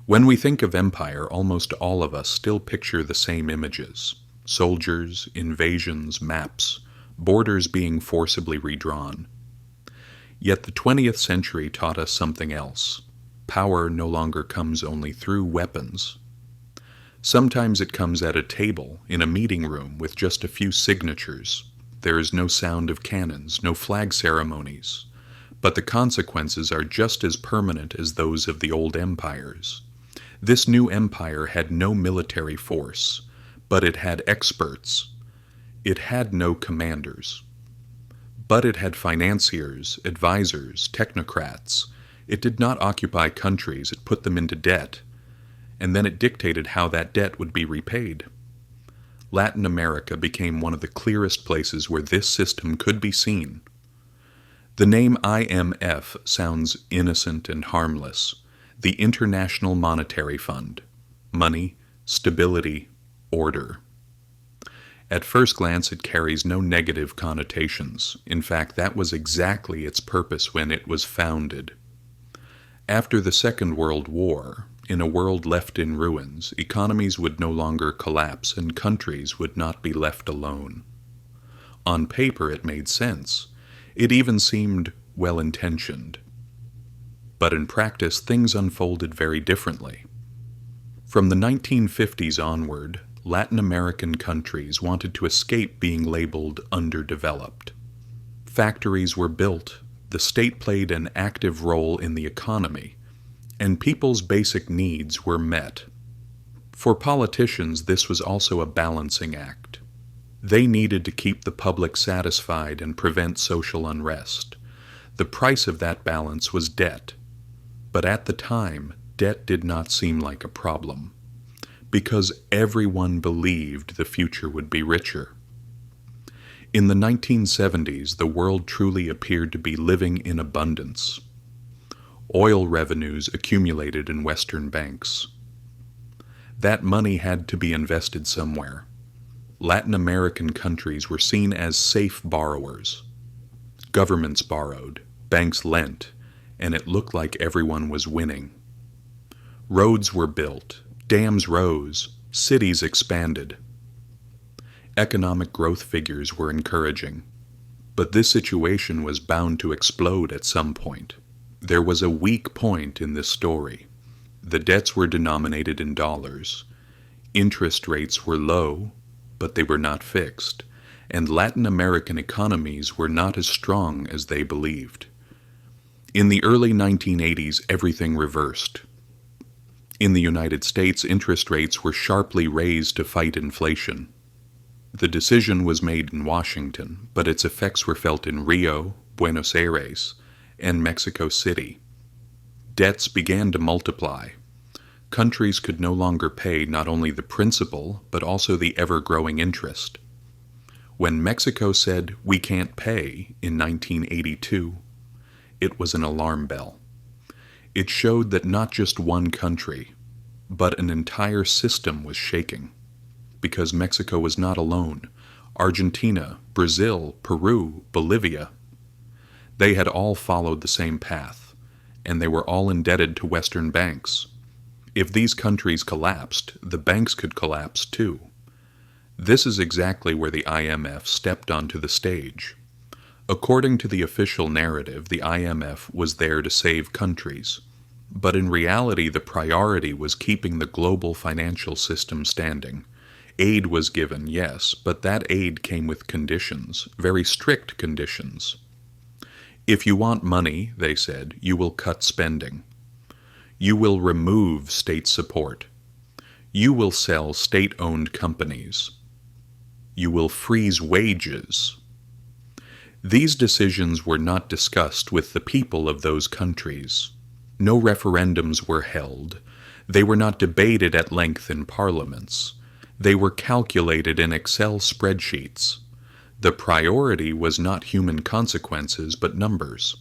When we think of empire, almost all of us still picture the same images: soldiers, invasions, maps, borders being forcibly redrawn. Yet the 20th century taught us something else. Power no longer comes only through weapons. Sometimes it comes at a table, in a meeting room, with just a few signatures. There is no sound of cannons, no flag ceremonies. But the consequences are just as permanent as those of the old empires. This new empire had no military force, but it had experts. It had no commanders. But it had financiers, advisors, technocrats. It did not occupy countries, it put them into debt, and then it dictated how that debt would be repaid. Latin America became one of the clearest places where this system could be seen. The name IMF sounds innocent and harmless. The International Monetary Fund. Money, stability, order. At first glance, it carries no negative connotations. In fact, that was exactly its purpose when it was founded. After the Second World War, in a world left in ruins, economies would no longer collapse and countries would not be left alone. On paper, it made sense. It even seemed well-intentioned. But in practice, things unfolded very differently. From the 1950s onward, Latin American countries wanted to escape being labeled underdeveloped. Factories were built, the state played an active role in the economy, and people's basic needs were met. For politicians, this was also a balancing act. They needed to keep the public satisfied and prevent social unrest. The price of that balance was debt. But at the time, debt did not seem like a problem, because everyone believed the future would be richer. In the 1970s, the world truly appeared to be living in abundance. Oil revenues accumulated in Western banks. That money had to be invested somewhere. Latin American countries were seen as safe borrowers. Governments borrowed, banks lent, and it looked like everyone was winning. Roads were built, dams rose, cities expanded. Economic growth figures were encouraging. But this situation was bound to explode at some point. There was a weak point in this story. The debts were denominated in dollars. Interest rates were low, but they were not fixed, and Latin American economies were not as strong as they believed. In the early 1980s, everything reversed. In the United States, interest rates were sharply raised to fight inflation. The decision was made in Washington, but its effects were felt in Rio, Buenos Aires, and Mexico City. Debts began to multiply. Countries could no longer pay not only the principal, but also the ever-growing interest. When Mexico said, "We can't pay," in 1982, it was an alarm bell. It showed that not just one country, but an entire system was shaking. Because Mexico was not alone. Argentina, Brazil, Peru, Bolivia. They had all followed the same path, and they were all indebted to Western banks. If these countries collapsed, the banks could collapse too. This is exactly where the IMF stepped onto the stage. According to the official narrative, the IMF was there to save countries. But in reality, the priority was keeping the global financial system standing. Aid was given, yes, but that aid came with conditions, very strict conditions. If you want money, they said, you will cut spending. You will remove state support. You will sell state-owned companies. You will freeze wages. These decisions were not discussed with the people of those countries. No referendums were held. They were not debated at length in parliaments. They were calculated in Excel spreadsheets. The priority was not human consequences, but numbers.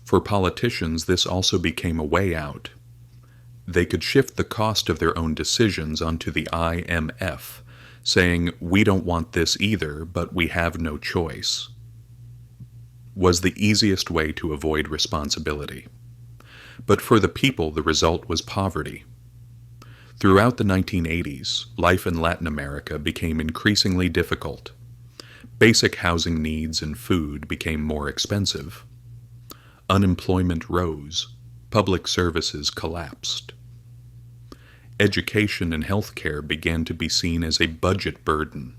For politicians, this also became a way out. They could shift the cost of their own decisions onto the IMF, saying, "We don't want this either, but we have no choice," was the easiest way to avoid responsibility. But for the people, the result was poverty. Throughout the 1980s, life in Latin America became increasingly difficult. Basic housing needs and food became more expensive. Unemployment rose. Public services collapsed. Education and healthcare began to be seen as a budget burden.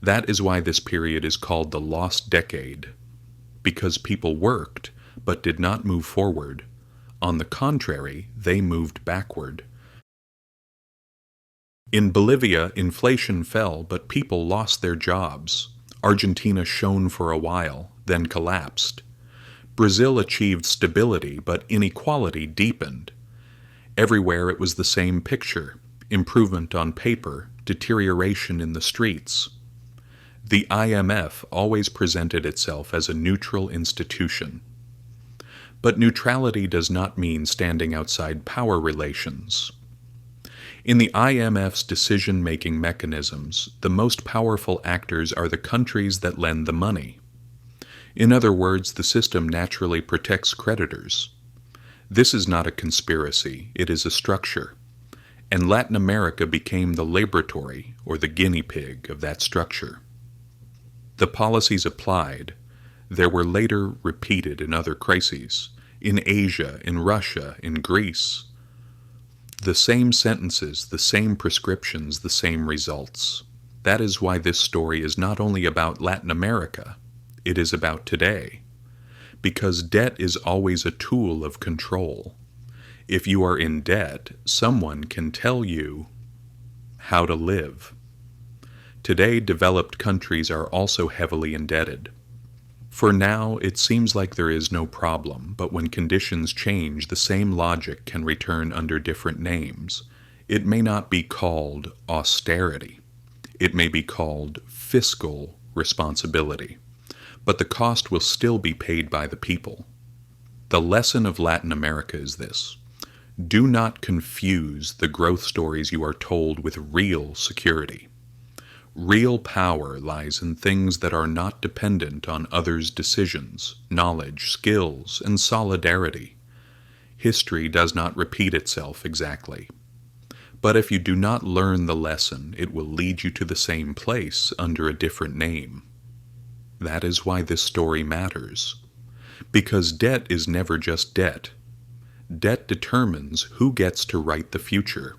That is why this period is called the lost decade, because people worked but did not move forward. On the contrary, they moved backward. In Bolivia, inflation fell, but people lost their jobs. Argentina shone for a while, then collapsed. Brazil achieved stability, but inequality deepened. Everywhere it was the same picture: improvement on paper, deterioration in the streets. The IMF always presented itself as a neutral institution. But neutrality does not mean standing outside power relations. In the IMF's decision-making mechanisms, the most powerful actors are the countries that lend the money. In other words, the system naturally protects creditors. This is not a conspiracy, it is a structure. And Latin America became the laboratory, or the guinea pig, of that structure. The policies applied, there were later repeated in other crises, in Asia, in Russia, in Greece. The same sentences, the same prescriptions, the same results. That is why this story is not only about Latin America, it is about today. Because debt is always a tool of control. If you are in debt, someone can tell you how to live. Today, developed countries are also heavily indebted. For now, it seems like there is no problem, but when conditions change, the same logic can return under different names. It may not be called austerity. It may be called fiscal responsibility. But the cost will still be paid by the people. The lesson of Latin America is this: do not confuse the growth stories you are told with real security. Real power lies in things that are not dependent on others' decisions, knowledge, skills, and solidarity. History does not repeat itself exactly. But if you do not learn the lesson, it will lead you to the same place under a different name. That is why this story matters. Because debt is never just debt. Debt determines who gets to write the future.